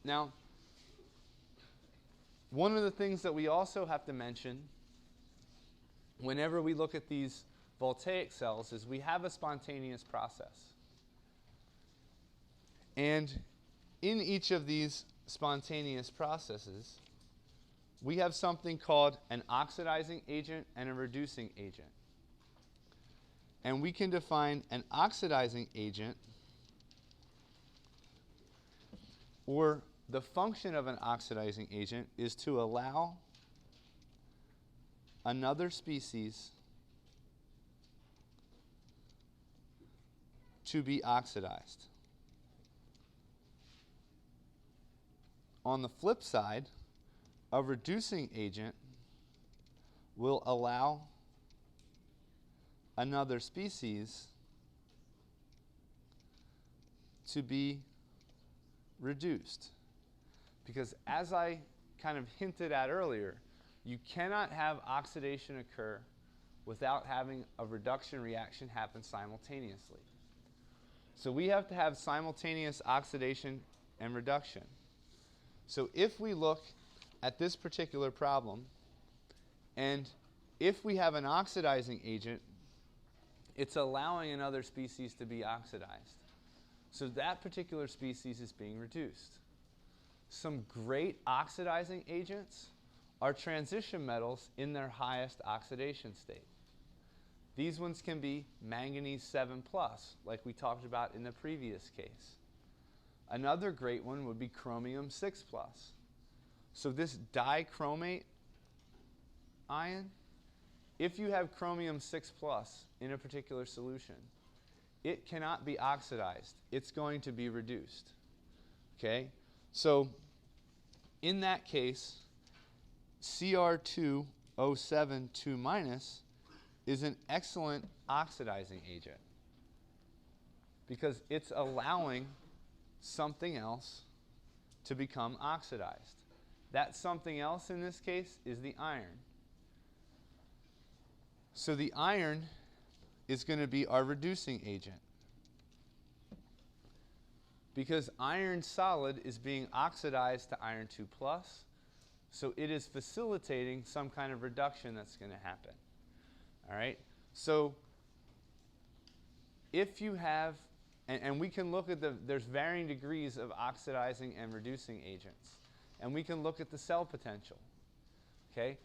Now, one of the things that we also have to mention whenever we look at these voltaic cells is we have a spontaneous process. And in each of these spontaneous processes, we have something called an oxidizing agent and a reducing agent. And we can define an oxidizing agent, or the function of an oxidizing agent is to allow another species to be oxidized. On the flip side, a reducing agent will allow another species to be reduced. Because as I kind of hinted at earlier, you cannot have oxidation occur without having a reduction reaction happen simultaneously. So we have to have simultaneous oxidation and reduction. So if we look at this particular problem, and if we have an oxidizing agent, it's allowing another species to be oxidized. So that particular species is being reduced. Some great oxidizing agents are transition metals in their highest oxidation state. These ones can be manganese 7+, like we talked about in the previous case. Another great one would be chromium 6+. So this dichromate ion, if you have chromium 6+ in a particular solution, it cannot be oxidized. It's going to be reduced. Okay? So in that case, Cr2O7 2- is an excellent oxidizing agent because it's allowing something else to become oxidized. That something else in this case is the iron. So the iron is going to be our reducing agent because iron solid is being oxidized to iron 2+, so it is facilitating some kind of reduction that's going to happen. All right? So if you have, and we can look at there's varying degrees of oxidizing and reducing agents. And we can look at the cell potential. Okay?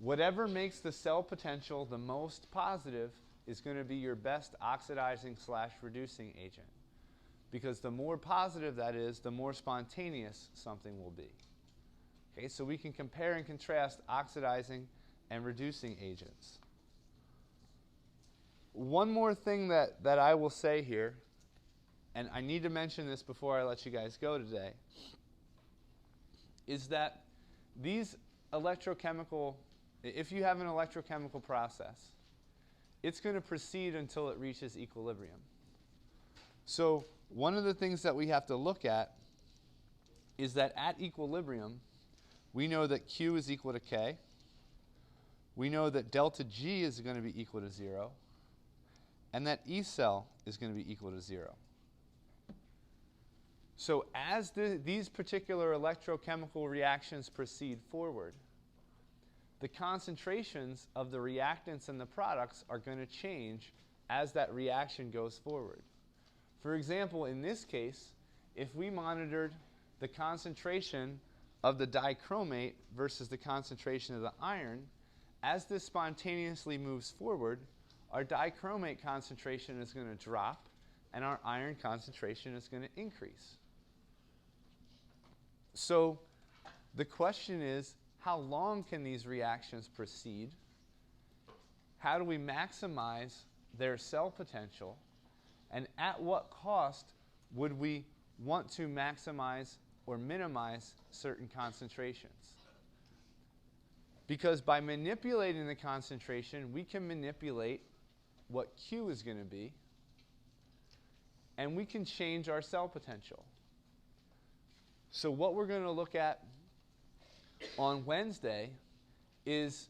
Whatever makes the cell potential the most positive is going to be your best oxidizing/reducing agent. Because the more positive that is, the more spontaneous something will be. Okay? So we can compare and contrast oxidizing and reducing agents. One more thing that I will say here, and I need to mention this before I let you guys go today, is that these electrochemical, if you have an electrochemical process, it's going to proceed until it reaches equilibrium. So one of the things that we have to look at is that at equilibrium, we know that Q is equal to K. We know that delta G is going to be equal to 0. And that E cell is going to be equal to 0. So as these particular electrochemical reactions proceed forward, the concentrations of the reactants and the products are going to change as that reaction goes forward. For example, in this case, if we monitored the concentration of the dichromate versus the concentration of the iron, as this spontaneously moves forward, our dichromate concentration is going to drop and our iron concentration is going to increase. So the question is, how long can these reactions proceed? How do we maximize their cell potential? And at what cost would we want to maximize or minimize certain concentrations? Because by manipulating the concentration, we can manipulate what Q is going to be, and we can change our cell potential. So what we're going to look at on Wednesday is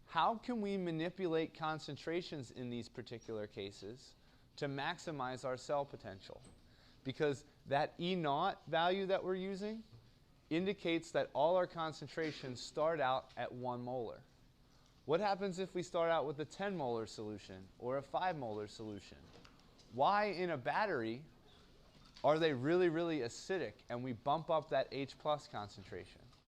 how can we manipulate concentrations in these particular cases to maximize our cell potential? Because That E naught value that we're using indicates that all our concentrations start out at 1 molar. What happens if we start out with a 10 molar solution or a 5 molar solution? Why in a battery are they really, really acidic and we bump up that H plus concentration?